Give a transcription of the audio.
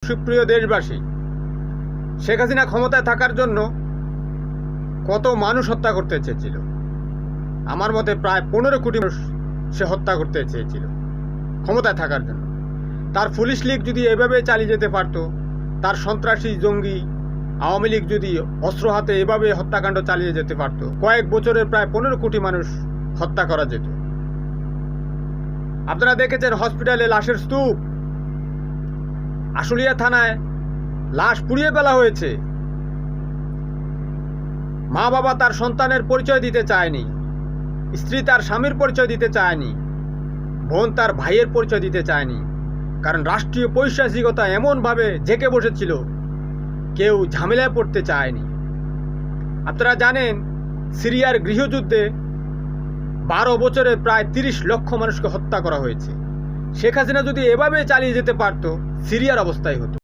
সুপ্রিয় দেশবাসী, শেখ হাসিনা ক্ষমতায় থাকার জন্য কত মানুষ হত্যা করতে চেয়েছিল। আমার মতে প্রায় 15 কোটি মানুষ সে হত্যা করতে চেয়েছিল ক্ষমতায় থাকার জন্য। তার পুলিশ লীগ যদি এভাবে চালিয়ে যেতে পারত, তার সন্ত্রাসী জঙ্গি আওয়ামী লীগ যদি অস্ত্র হাতে এভাবে হত্যাকাণ্ড চালিয়ে যেতে পারত, কয়েক বছরে প্রায় 15 কোটি মানুষ হত্যা করা যেত। আপনারা দেখেছেন হসপিটালে লাশের স্তূপ, আশুলিয়া থানায় লাশ পুড়িয়ে ফেলা হয়েছে। মা বাবা তার সন্তানের পরিচয় দিতে চায়নি, স্ত্রী তার স্বামীর পরিচয় দিতে চায়নি, বোন তার ভাইয়ের পরিচয় দিতে চায়নি, কারণ রাষ্ট্রীয় পৈশাচিকতা এমনভাবে জেঁকে বসেছিল, কেউ ঝামেলায় পড়তে চায়নি। আপনারা জানেন সিরিয়ার গৃহযুদ্ধে 12 বছরে প্রায় 30 লক্ষ মানুষকে হত্যা করা হয়েছে। শেখ হাসিনা যদি এভাবে চালিয়ে যেতে পারত, সিরিয়ার অবস্থাই হতো।